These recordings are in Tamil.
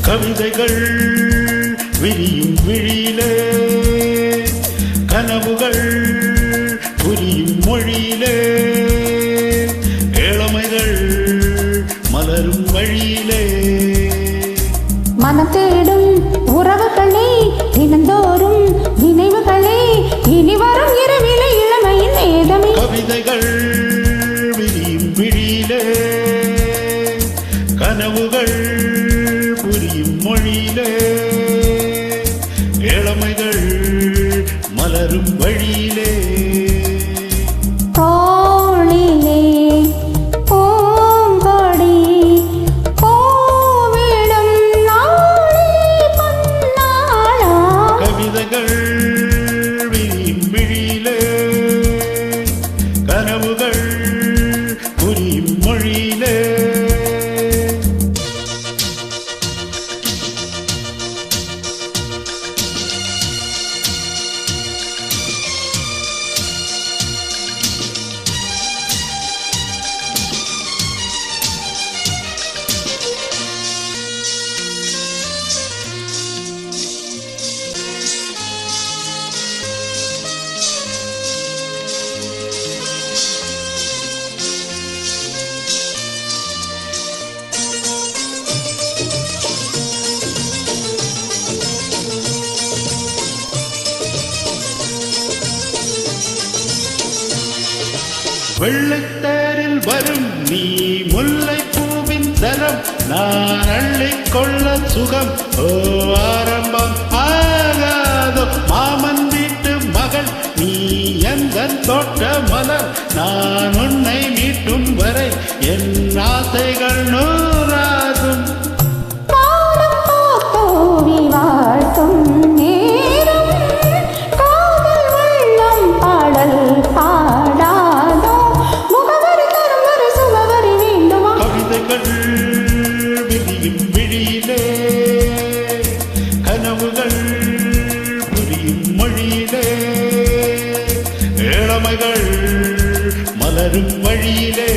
கவிதைகள் விரியும் விழியிலே, கனவுகள் புரியும் மொழியிலே, இளமைகள் மலரும் வழியிலே. மனம் தேடும் உறவுகளே, தினந்தோறும் நினைவுகளே, இனி வரும் இரவிலே இளமையின் வேதமே. கவிதைகள் விரியும் விழியிலே, கனவுகள் புரியும் மொழியிலே, இளமைகள் மலரும் வழியிலே. தோளிலே பூங்கொடி பூவிடும் நாளே பொன்னாளா. கவிதைகள் விரியும் விழியிலே, கனவுகள் புரியும் மொழியிலே. வெள்ளைத்தேரில் வரும் நீ முல்லை பூவின் தரம், நான் அள்ளிக்கொள்ள சுகம். ஓ ஆரம்பம் ஆகாதோ மாமன் வீட்டு மகள், நீ எந்த தோட்ட மலர், நான் உன்னை மீட்டும் வரை என் ஆசைகள் நூறாகும். வாழ்த்தும் நேரம் காதல் வெள்ளம் பாடல் பாடாதோ, முகவரி தரும் ஒரு சுகவரி வேண்டுமா. கவிதைகள் விரியும் விழியிலே, கனவுகள் புரியும் மொழியிலே, இளமைகள் மலரும் வழியிலே.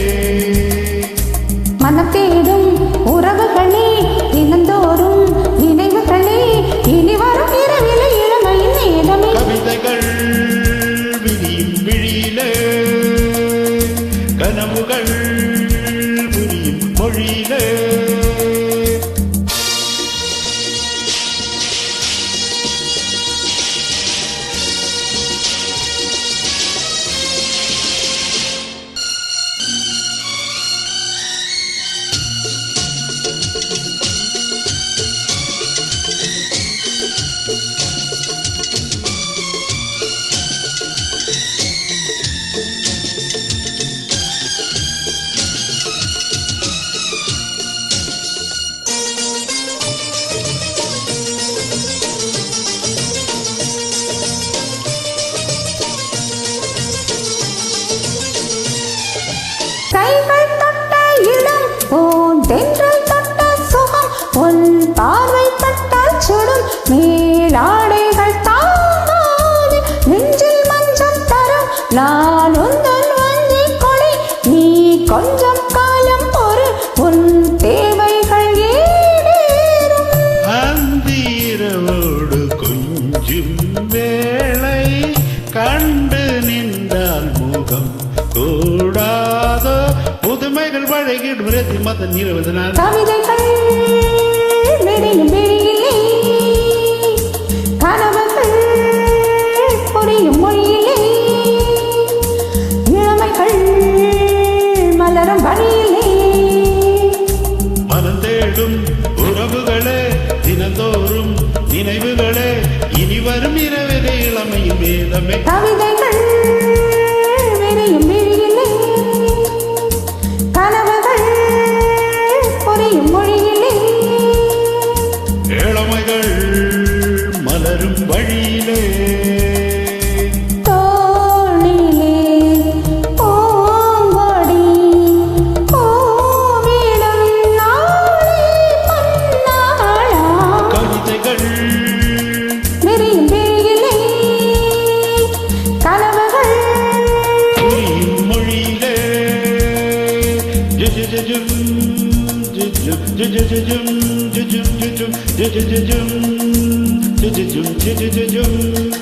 மனம் தேடும் உறவுகளே, தினந்தோறும் நினைவுகளே, இனி வரும் இரவிலே இளமையின் வேதமே. கவிதைகள் விரியும் விழியிலே, கனவுகள் புரியும் மொழியிலே. கைகள் தொட்ட இடம் உன் தென்றல் தொட்ட சுகம், உன் பார்வை பட்டால் சுடும் மேலாடைகள் தாங்காது, நெஞ்சில் மஞ்சள் தரும் நான் உந்தன் வஞ்சி கொடி, நீ கொஞ்சம் காலம் பொறு உன் தேவைகள் ஏறேறும். அந்தீரவோடு கொஞ்சம் வேளை கண்டு நின்றால் முகம் கூடாதோ, புதுமைகள் வழங்கிடும் ரத்தி மத நிறுவதனால். கவிதைகள் விரியும் விழியிலே, கனவுகள் புரியும் மொழியிலே, இளமைகள் மலரும் வழியிலே. மனம் தேடும் உறவுகளே, தினந்தோறும் நினைவுகளே, இனி வரும் இரவிலே இளமையின் வேதமே. கவிதைகள் விரியும் விழியிலே, கனவுகள் புரியும் மொழியிலே, இளமைகள் மலரும் வழியிலே. தோளிலே பூங்கொடி பூவிடும் நாளே பொன்னாளா. கவிதைகள் விரியும் விழியிலே, ஜுஜுஜுஜும்